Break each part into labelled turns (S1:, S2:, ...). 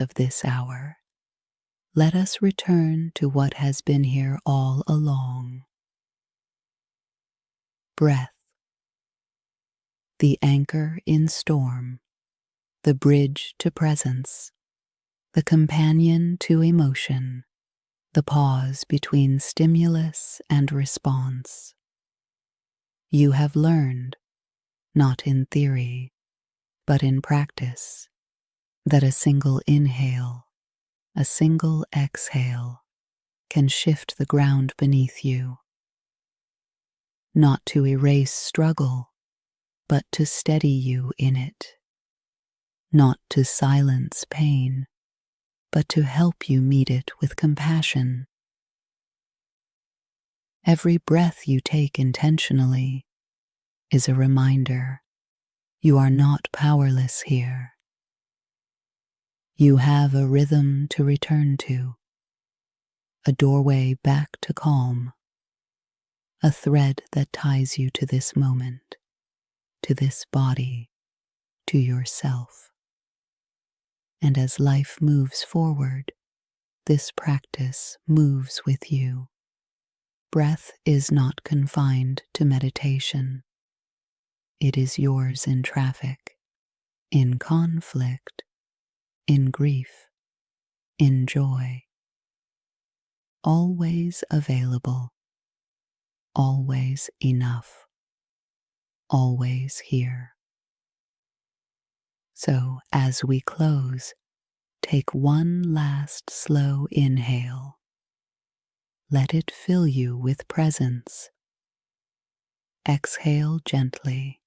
S1: of this hour, let us return to what has been here all along. Breath, the anchor in storm, the bridge to presence, the companion to emotion, the pause between stimulus and response. You have learned, not in theory, but in practice, that a single inhale, a single exhale can shift the ground beneath you. Not to erase struggle, but to steady you in it. Not to silence pain, but to help you meet it with compassion. Every breath you take intentionally is a reminder you are not powerless here. You have a rhythm to return to, a doorway back to calm, a thread that ties you to this moment, to this body, to yourself. And as life moves forward, this practice moves with you. Breath is not confined to meditation. It is yours in traffic, in conflict, in grief, in joy. Always available, always enough, always here. So as we close, take one last slow inhale. Let it fill you with presence. Exhale gently.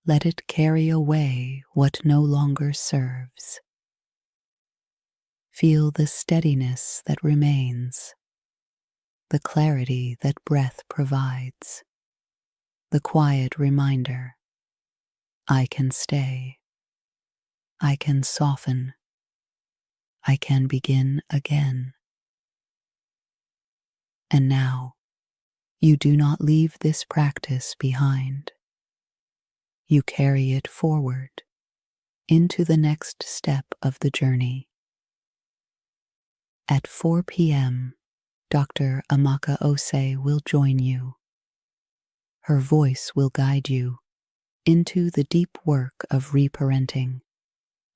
S1: Let it carry away what no longer serves. Feel the steadiness that remains, the clarity that breath provides, the quiet reminder, I can stay, I can soften, I can begin again. And now, you do not leave this practice behind. You carry it forward into the next step of the journey. At 4 p.m., Dr. Amaka Osei will join you. Her voice will guide you into the deep work of reparenting,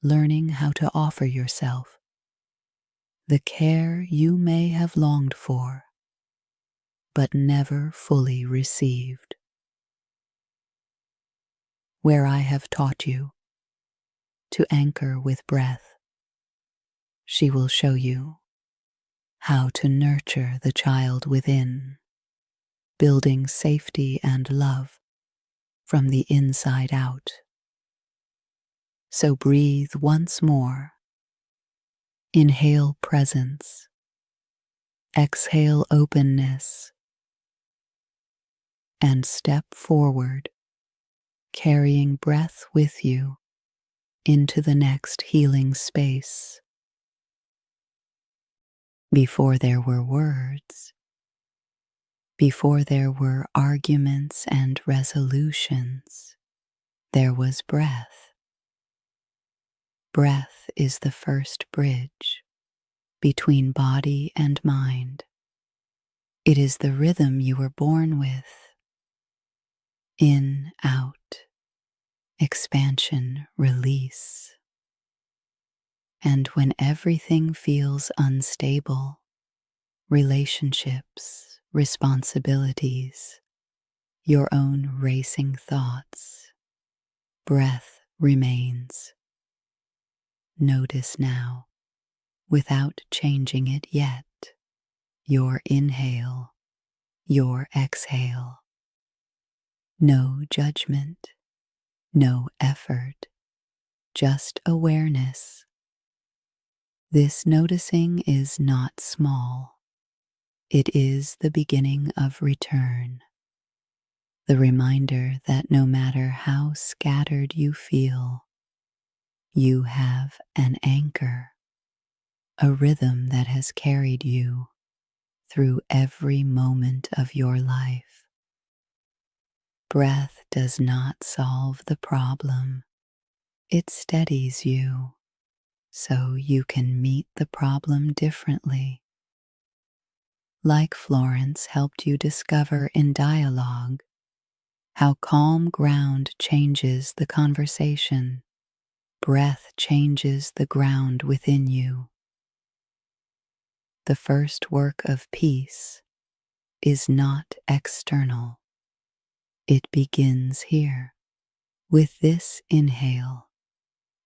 S1: learning how to offer yourself the care you may have longed for, but never fully received. Where I have taught you to anchor with breath, she will show you how to nurture the child within, building safety and love from the inside out. So breathe once more. Inhale presence. Exhale openness. And step forward, carrying breath with you into the next healing space. Before there were words, before there were arguments and resolutions, there was breath. Breath is the first bridge between body and mind. It is the rhythm you were born with. In, out, expansion, release. And when everything feels unstable, relationships, responsibilities, your own racing thoughts, breath remains. Notice now, without changing it yet, your inhale, your exhale. No judgment, no effort, just awareness. This noticing is not small. It is the beginning of return. The reminder that no matter how scattered you feel, you have an anchor, a rhythm that has carried you through every moment of your life. Breath does not solve the problem. It steadies you, so you can meet the problem differently. Like Florence helped you discover in dialogue how calm ground changes the conversation. Breath changes the ground within you. The first work of peace is not external. It begins here with this inhale,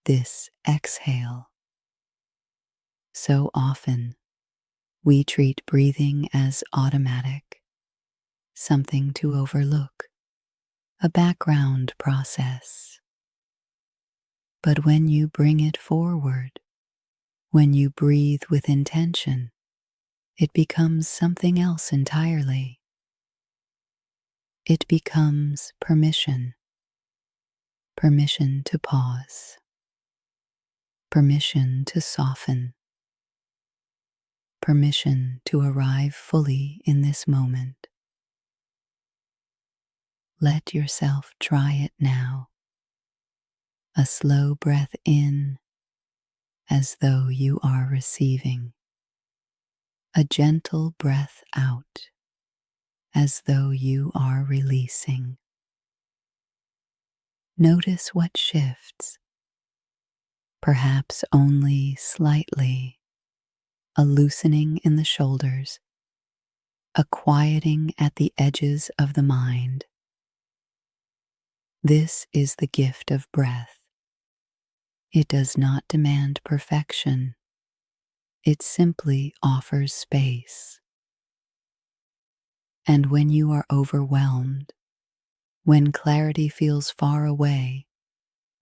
S1: this exhale. So often, we treat breathing as automatic, something to overlook, a background process. But when you bring it forward, when you breathe with intention, it becomes something else entirely. It becomes permission. Permission to pause. Permission to soften. Permission to arrive fully in this moment. Let yourself try it now. A slow breath in as though you are receiving. A gentle breath out as though you are releasing. Notice what shifts, perhaps only slightly, a loosening in the shoulders, a quieting at the edges of the mind. This is the gift of breath. It does not demand perfection. It simply offers space. And when you are overwhelmed, when clarity feels far away,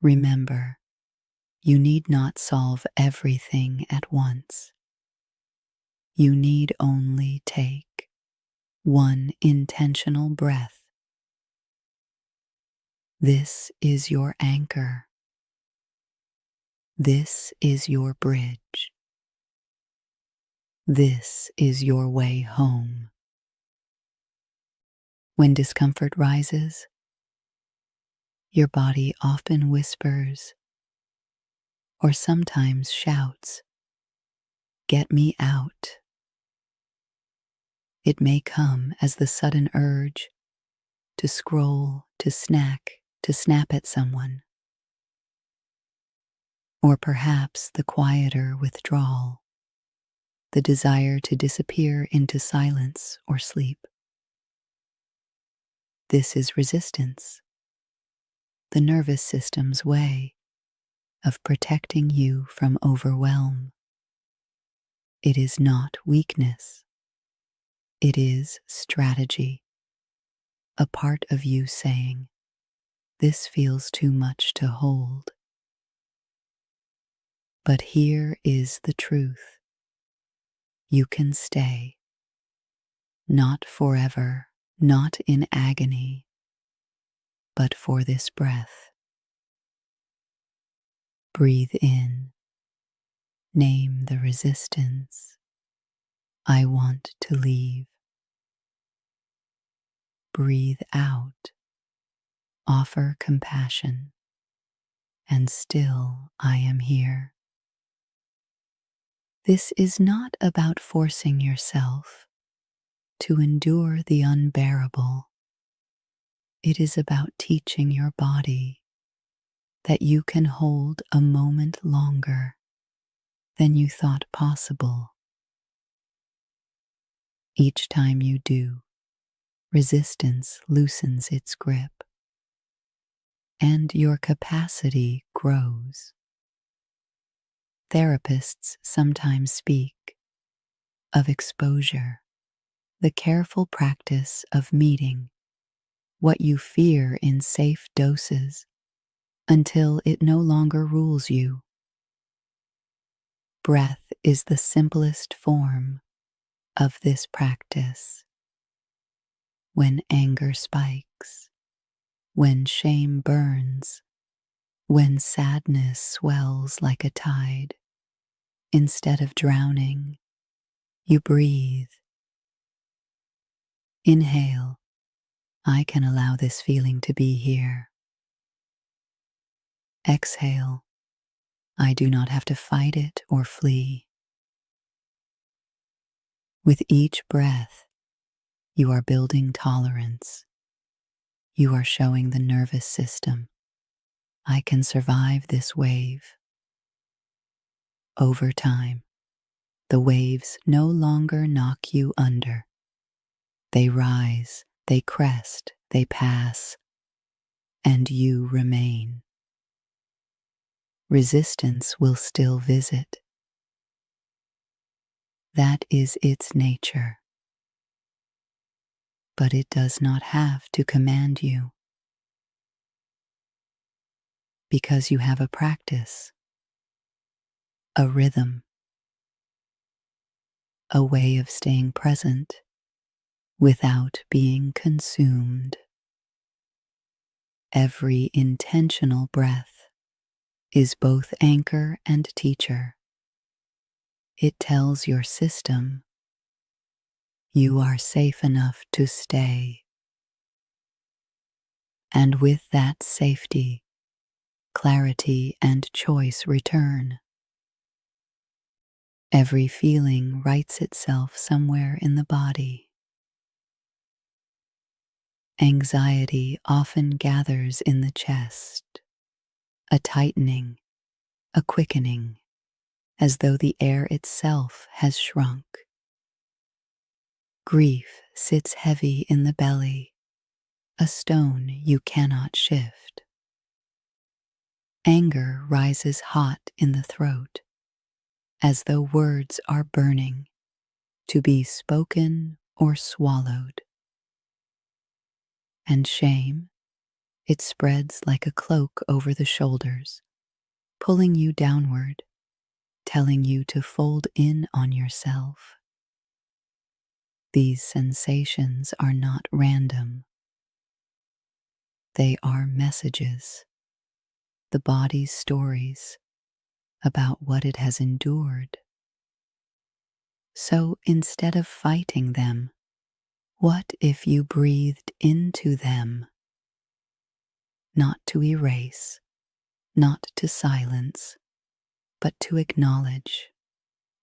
S1: remember, you need not solve everything at once. You need only take one intentional breath. This is your anchor. This is your bridge. This is your way home. When discomfort rises, your body often whispers or sometimes shouts, "Get me out." It may come as the sudden urge to scroll, to snack, to snap at someone. Or perhaps the quieter withdrawal, the desire to disappear into silence or sleep. This is resistance, the nervous system's way of protecting you from overwhelm. It is not weakness. It is strategy, a part of you saying, "This feels too much to hold." But here is the truth. You can stay. Not forever, not in agony, but for this breath. Breathe in. Name the resistance. I want to leave. Breathe out. Offer compassion. And still I am here. This is not about forcing yourself to endure the unbearable. It is about teaching your body that you can hold a moment longer than you thought possible. Each time you do, resistance loosens its grip, and your capacity grows. Therapists sometimes speak of exposure, the careful practice of meeting what you fear in safe doses until it no longer rules you. Breath is the simplest form of this practice. When anger spikes, when shame burns, when sadness swells like a tide, instead of drowning, you breathe. Inhale. I can allow this feeling to be here. Exhale. I do not have to fight it or flee. With each breath, you are building tolerance. You are showing the nervous system, I can survive this wave. Over time, the waves no longer knock you under. They rise, they crest, they pass, and you remain. Resistance will still visit. That is its nature. But it does not have to command you. Because you have a practice, a rhythm, a way of staying present without being consumed. Every intentional breath is both anchor and teacher. It tells your system you are safe enough to stay. And with that safety, clarity and choice return. Every feeling writes itself somewhere in the body. Anxiety often gathers in the chest, a tightening, a quickening, as though the air itself has shrunk. Grief sits heavy in the belly, a stone you cannot shift. Anger rises hot in the throat, as though words are burning, to be spoken or swallowed. And shame, it spreads like a cloak over the shoulders, pulling you downward, telling you to fold in on yourself. These sensations are not random. They are messages, the body's stories about what it has endured. So instead of fighting them, what if you breathed into them? Not to erase, not to silence, but to acknowledge,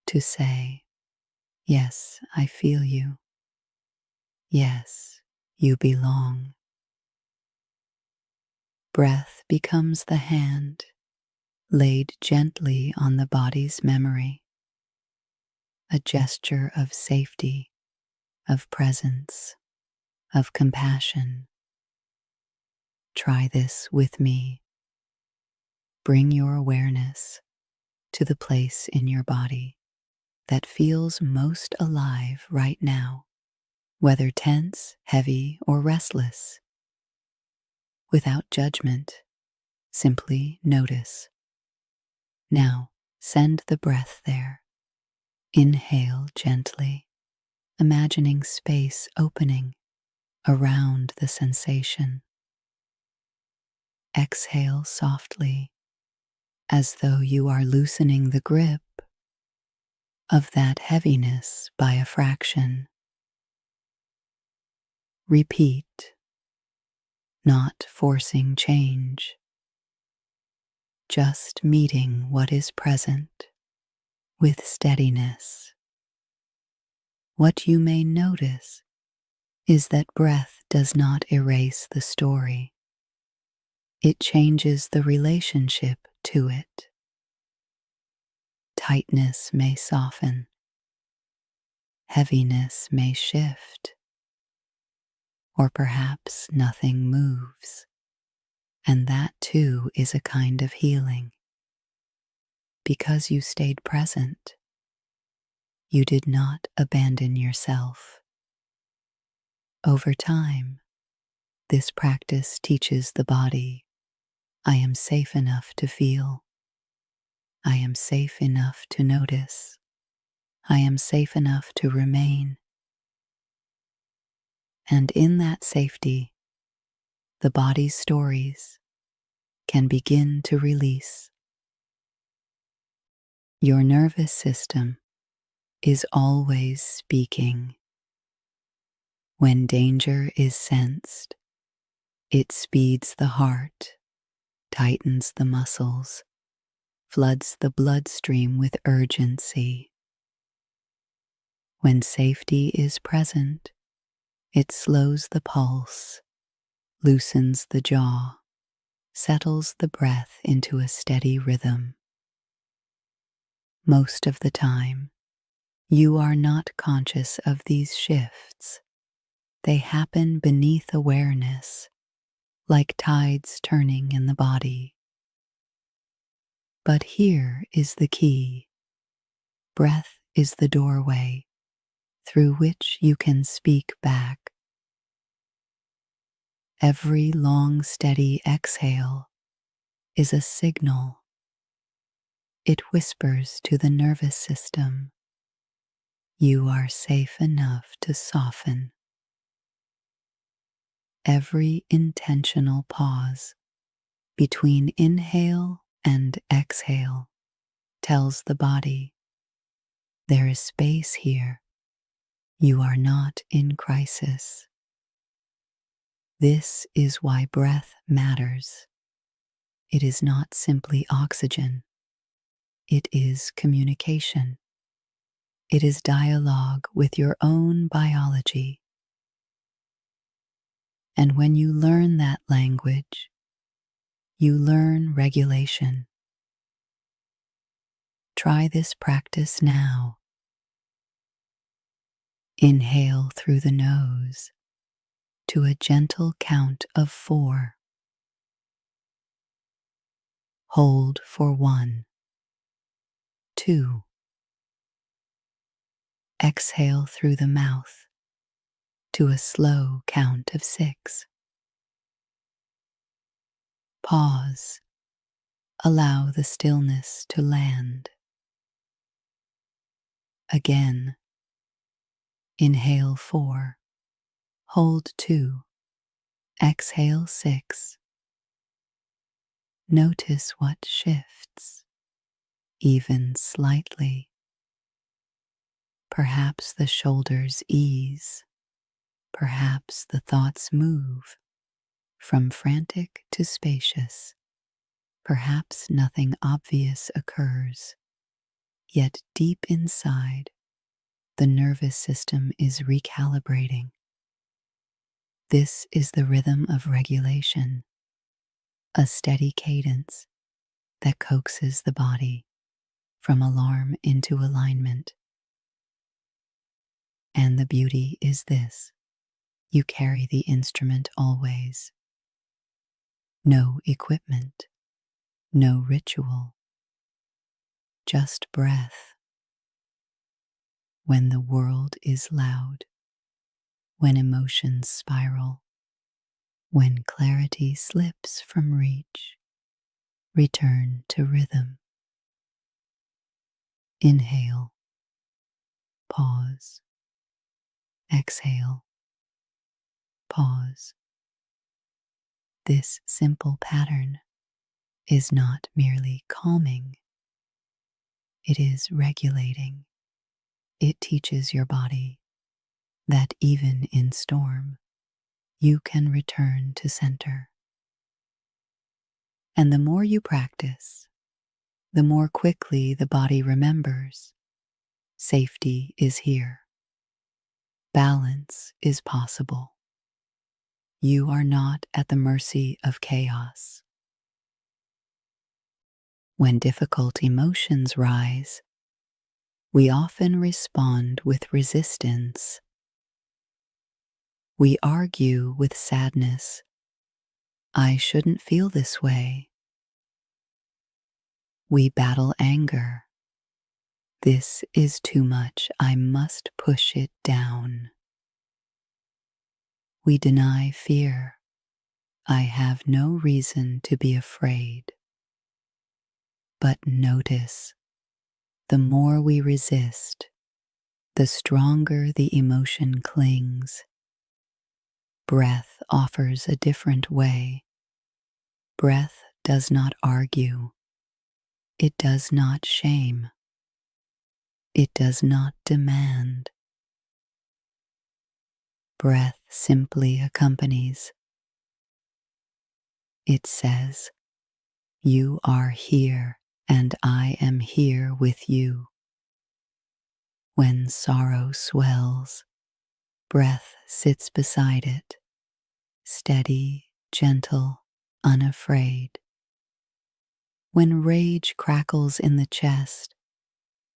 S1: to say, yes, I feel you. Yes, you belong. Breath becomes the hand laid gently on the body's memory, a gesture of safety, of presence, of compassion. Try this with me. Bring your awareness to the place in your body that feels most alive right now, whether tense, heavy, or restless. Without judgment, simply notice. Now, send the breath there. Inhale gently, imagining space opening around the sensation. Exhale softly, as though you are loosening the grip of that heaviness by a fraction. Repeat, not forcing change, just meeting what is present with steadiness. What you may notice is that breath does not erase the story. It changes the relationship to it. Tightness may soften. Heaviness may shift. Or perhaps nothing moves. And that too is a kind of healing. Because you stayed present, you did not abandon yourself. Over time, this practice teaches the body, I am safe enough to feel. I am safe enough to notice. I am safe enough to remain. And in that safety, the body's stories can begin to release. Your nervous system is always speaking. When danger is sensed, it speeds the heart, tightens the muscles, floods the bloodstream with urgency. When safety is present, it slows the pulse, loosens the jaw, settles the breath into a steady rhythm. Most of the time, you are not conscious of these shifts. They happen beneath awareness, like tides turning in the body. But here is the key. Breath is the doorway through which you can speak back. Every long, steady exhale is a signal. It whispers to the nervous system, "You are safe enough to soften." Every intentional pause between inhale and exhale tells the body, "There is space here. You are not in crisis." This is why breath matters. It is not simply oxygen. It is communication. It is dialogue with your own biology. And when you learn that language, you learn regulation. Try this practice now. Inhale through the nose to a gentle count of 4. Hold for 1, 2. Exhale through the mouth to a slow count of 6. Pause. Allow the stillness to land. Again. Inhale 4. Hold 2. Exhale 6. Notice what shifts, even slightly. Perhaps the shoulders ease. Perhaps the thoughts move from frantic to spacious. Perhaps nothing obvious occurs. Yet deep inside, the nervous system is recalibrating. This is the rhythm of regulation, a steady cadence that coaxes the body from alarm into alignment. And the beauty is this: you carry the instrument always. No equipment, no ritual, just breath. When the world is loud, when emotions spiral, when clarity slips from reach, return to rhythm. Inhale, pause, exhale, pause. This simple pattern is not merely calming, it is regulating. It teaches your body that even in storm, you can return to center. And the more you practice, the more quickly the body remembers. Safety is here. Balance is possible. You are not at the mercy of chaos. When difficult emotions rise, we often respond with resistance. We argue with sadness. "I shouldn't feel this way." We battle anger. "This is too much. I must push it down." We deny fear. "I have no reason to be afraid." But notice, the more we resist, the stronger the emotion clings. Breath offers a different way. Breath does not argue. It does not shame. It does not demand. Breath simply accompanies. It says, "You are here and I am here with you. When sorrow swells, breath sits beside it, steady, gentle, unafraid. When rage crackles in the chest,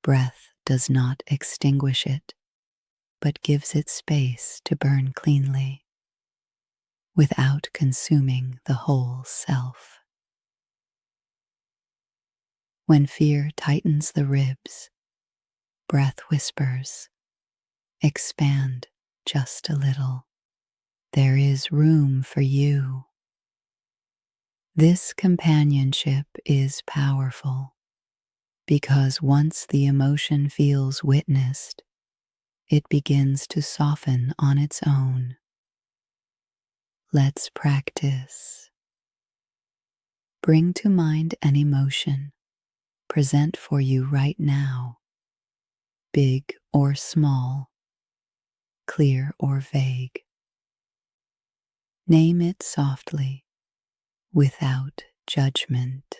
S1: breath does not extinguish it, but gives it space to burn cleanly, without consuming the whole self. When fear tightens the ribs, breath whispers, expand just a little. There is room for you. This companionship is powerful because once the emotion feels witnessed, it begins to soften on its own. Let's practice. Bring to mind an emotion present for you right now, big or small, clear or vague. Name it softly, without judgment.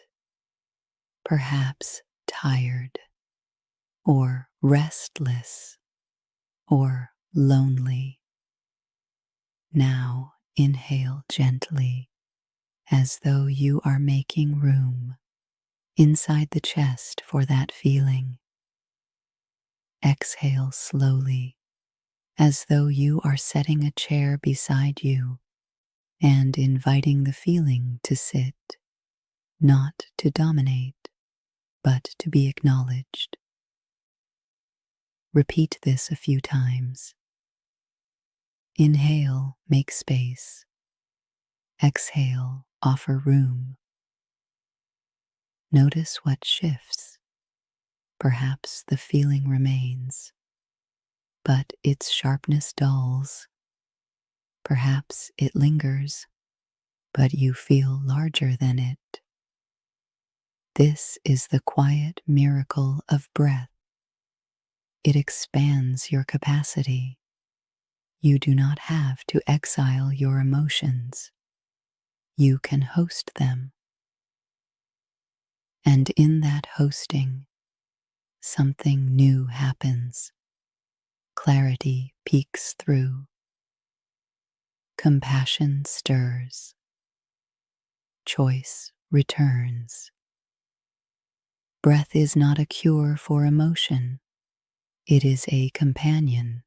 S1: Perhaps tired, or restless, or lonely. Now inhale gently, as though you are making room inside the chest for that feeling. Exhale slowly, as though you are setting a chair beside you and inviting the feeling to sit, not to dominate, but to be acknowledged. Repeat this a few times. Inhale, make space. Exhale, offer room. Notice what shifts. Perhaps the feeling remains, but its sharpness dulls. Perhaps it lingers, but you feel larger than it. This is the quiet miracle of breath. It expands your capacity. You do not have to exile your emotions. You can host them. And in that hosting, something new happens. Clarity peeks through. Compassion stirs. Choice returns. Breath is not a cure for emotion. It is a companion,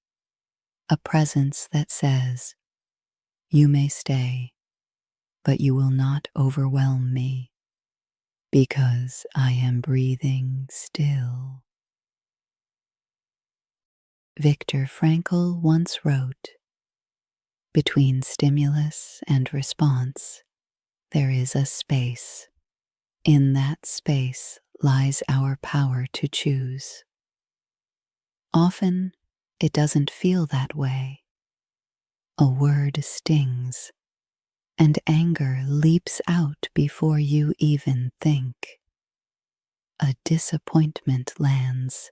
S1: a presence that says, "You may stay, but you will not overwhelm me, because I am breathing still." Viktor Frankl once wrote, "Between stimulus and response, there is a space. In that space lies our power to choose." Often, it doesn't feel that way. A word stings, and anger leaps out before you even think. A disappointment lands,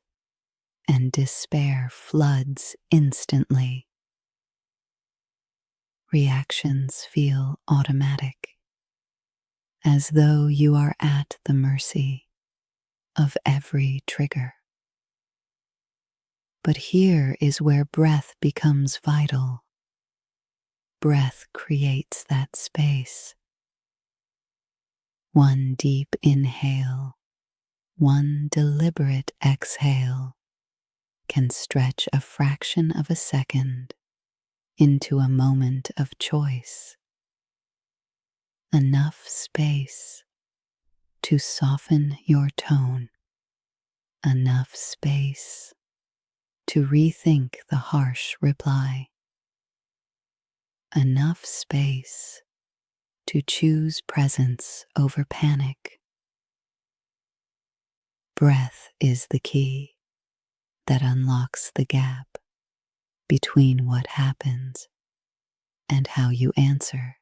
S1: and despair floods instantly. Reactions feel automatic, as though you are at the mercy of every trigger. But here is where breath becomes vital. Breath creates that space. One deep inhale, one deliberate exhale can stretch a fraction of a second into a moment of choice. Enough space to soften your tone. Enough space to rethink the harsh reply. Enough space to choose presence over panic. Breath is the key that unlocks the gap between what happens and how you answer.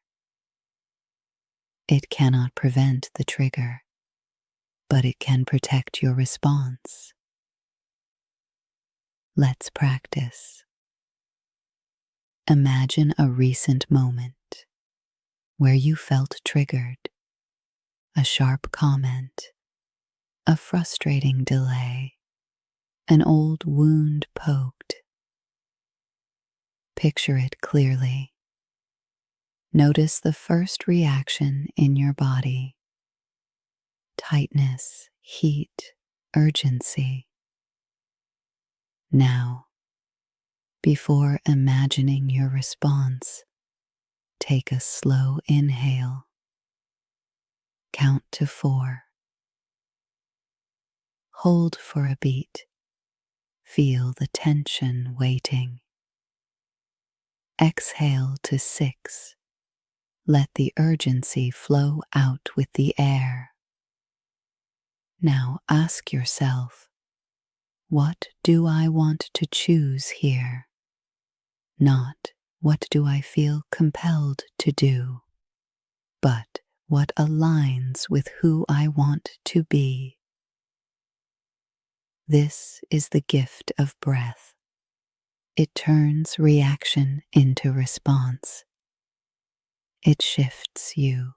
S1: It cannot prevent the trigger, but it can protect your response. Let's practice. Imagine a recent moment where you felt triggered, a sharp comment, a frustrating delay, an old wound poked. Picture it clearly. Notice the first reaction in your body: tightness, heat, urgency. Now, before imagining your response, take a slow inhale. Count to 4. Hold for a beat. Feel the tension waiting. Exhale to 6. Let the urgency flow out with the air. Now ask yourself, what do I want to choose here? Not what do I feel compelled to do, but what aligns with who I want to be. This is the gift of breath. It turns reaction into response. It shifts you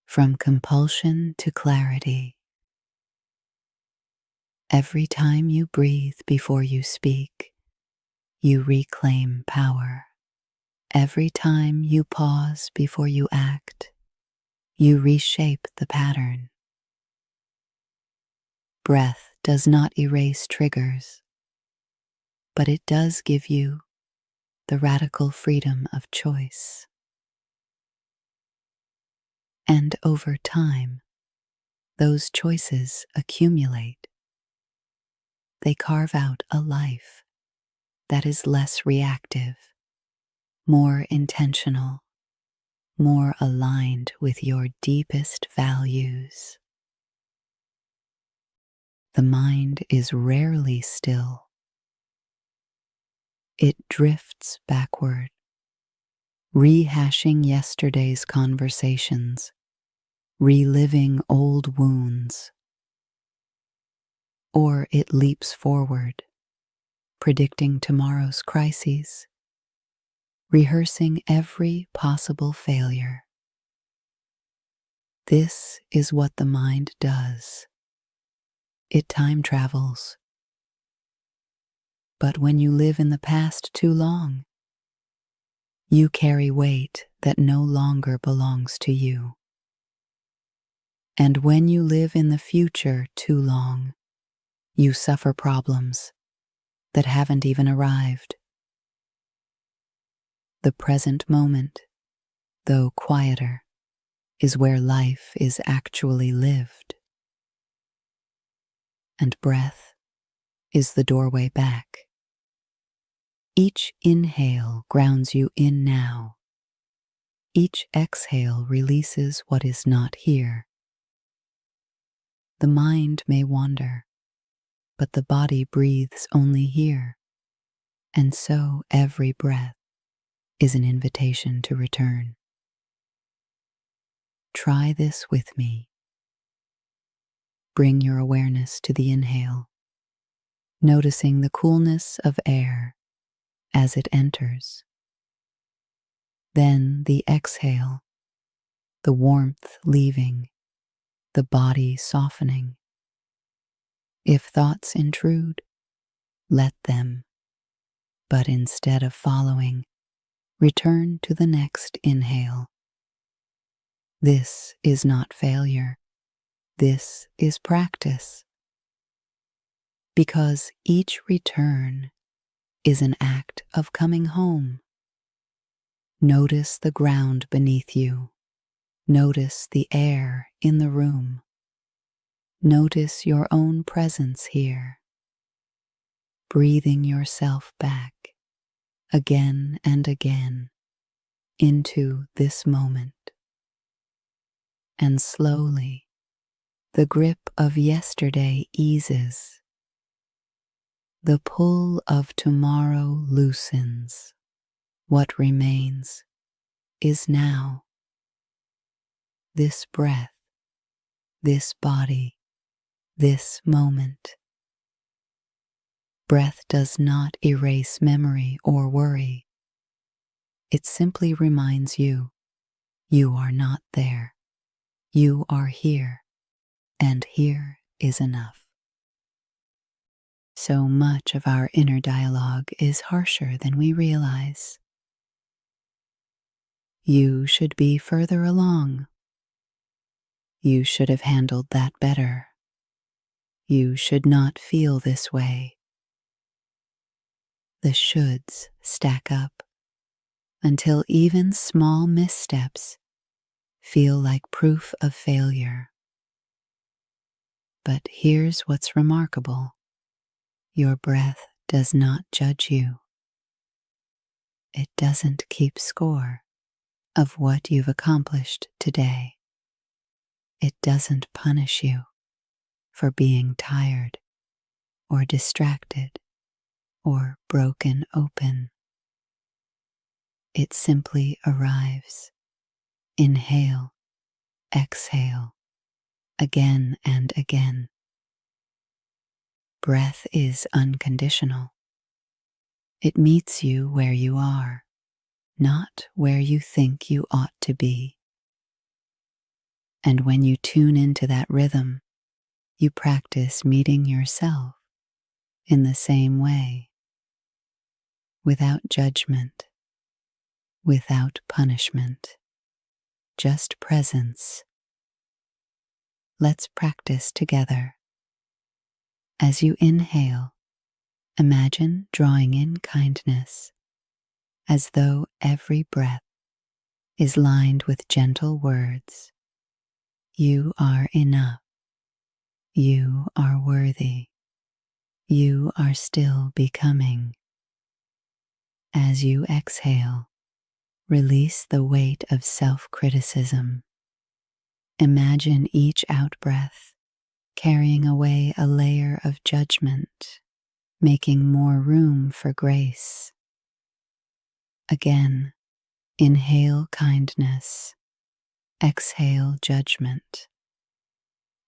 S1: from compulsion to clarity. Every time you breathe before you speak, you reclaim power. Every time you pause before you act, you reshape the pattern. Breath does not erase triggers, but it does give you the radical freedom of choice. And over time, those choices accumulate. They carve out a life that is less reactive, more intentional, more aligned with your deepest values. The mind is rarely still. It drifts backward, rehashing yesterday's conversations, reliving old wounds. Or it leaps forward, predicting tomorrow's crises, rehearsing every possible failure. This is what the mind does. It time travels. But when you live in the past too long, you carry weight that no longer belongs to you. And when you live in the future too long, you suffer problems that haven't even arrived. The present moment, though quieter, is where life is actually lived. And breath is the doorway back. Each inhale grounds you in now. Each exhale releases what is not here. The mind may wander, but the body breathes only here. And so every breath is an invitation to return. Try this with me. Bring your awareness to the inhale, noticing the coolness of air as it enters. Then the exhale, the warmth leaving, the body softening. If thoughts intrude, let them. But instead of following, return to the next inhale. This is not failure. This is practice. Because each return is an act of coming home. Notice the ground beneath you. Notice the air in the room. Notice your own presence here. Breathing yourself back again and again into this moment. And slowly, the grip of yesterday eases. The pull of tomorrow loosens. What remains is now. This breath, this body, this moment. Breath does not erase memory or worry. It simply reminds you, you are not there. You are here, and here is enough. So much of our inner dialogue is harsher than we realize. You should be further along. You should have handled that better. You should not feel this way. The shoulds stack up until even small missteps feel like proof of failure. But here's what's remarkable. Your breath does not judge you. It doesn't keep score of what you've accomplished today. It doesn't punish you for being tired or distracted or broken open. It simply arrives. Inhale, exhale, again and again. Breath is unconditional. It meets you where you are, not where you think you ought to be. And when you tune into that rhythm, you practice meeting yourself in the same way, without judgment, without punishment, just presence. Let's practice together. As you inhale, imagine drawing in kindness, as though every breath is lined with gentle words. You are enough. You are worthy. You are still becoming. As you exhale, release the weight of self-criticism. Imagine each out-breath carrying away a layer of judgment, making more room for grace. Again, inhale kindness. Exhale judgment.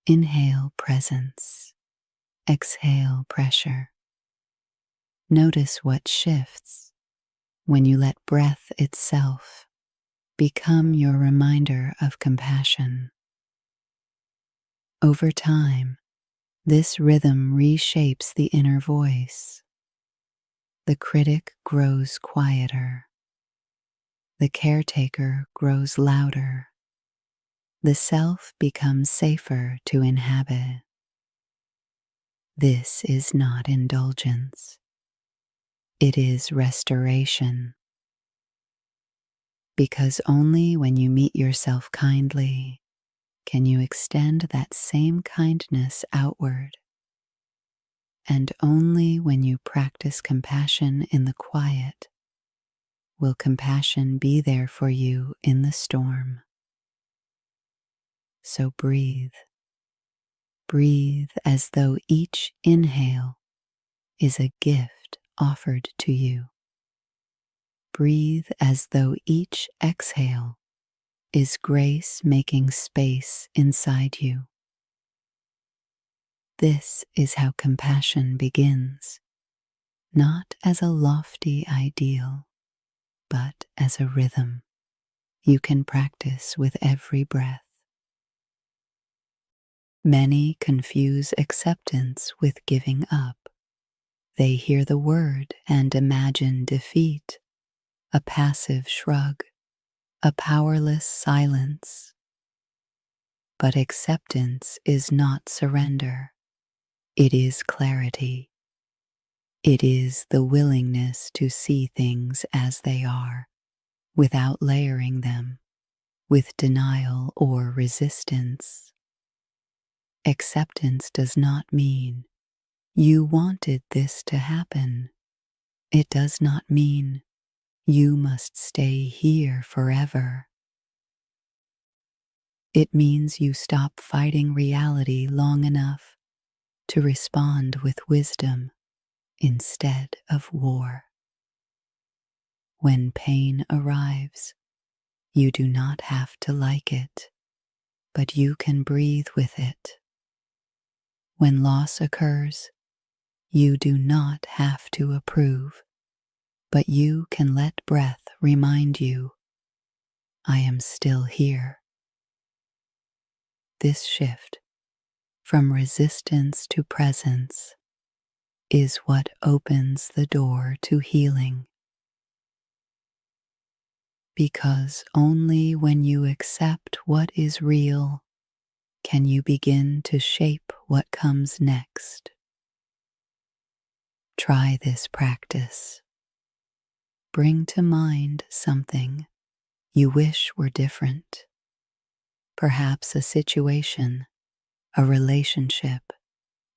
S1: Inhale presence. Exhale pressure. Notice what shifts when you let breath itself become your reminder of compassion. Over time, this rhythm reshapes the inner voice. The critic grows quieter. The caretaker grows louder. The self becomes safer to inhabit. This is not indulgence. It is restoration. Because only when you meet yourself kindly can you extend that same kindness outward. And only when you practice compassion in the quiet will compassion be there for you in the storm. So breathe. Breathe as though each inhale is a gift offered to you. Breathe as though each exhale is grace making space inside you. This is how compassion begins, not as a lofty ideal, but as a rhythm you can practice with every breath. Many confuse acceptance with giving up. They hear the word and imagine defeat, a passive shrug, a powerless silence. But acceptance is not surrender. It is clarity. It is the willingness to see things as they are, without layering them with denial or resistance. Acceptance does not mean you wanted this to happen. It does not mean you must stay here forever. It means you stop fighting reality long enough to respond with wisdom instead of war. When pain arrives, you do not have to like it, but you can breathe with it. When loss occurs, you do not have to approve, but you can let breath remind you, I am still here. This shift from resistance to presence is what opens the door to healing. Because only when you accept what is real can you begin to shape what comes next. Try this practice. Bring to mind something you wish were different. Perhaps a situation, a relationship,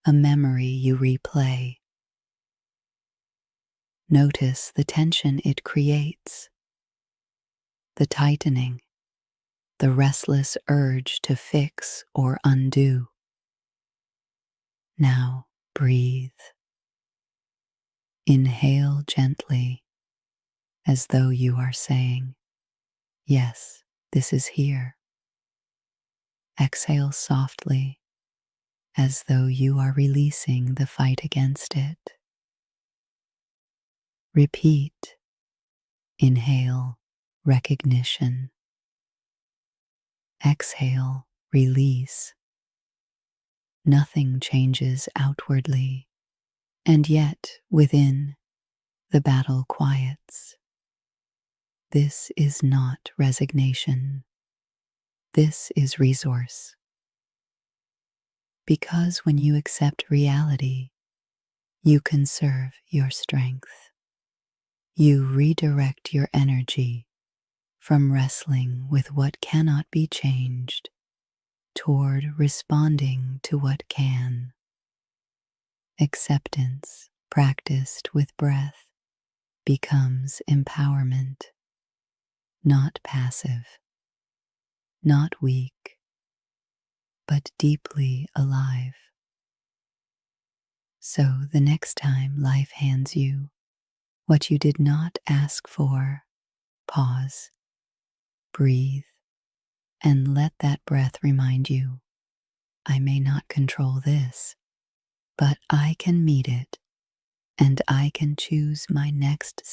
S1: a memory you replay. Notice the tension it creates, the tightening, the restless urge to fix or undo. Now breathe. Inhale gently, as though you are saying, "Yes, this is here." Exhale softly, as though you are releasing the fight against it. Repeat. Inhale, recognition. Exhale, release. Nothing changes outwardly, and yet within, the battle quiets. This is not resignation. This is resource. Because when you accept reality, you conserve your strength. You redirect your energy from wrestling with what cannot be changed toward responding to what can. Acceptance, practiced with breath, becomes empowerment, not passive, not weak, but deeply alive. So the next time life hands you what you did not ask for, pause, breathe, and let that breath remind you, I may not control this, but I can meet it, and I can choose my next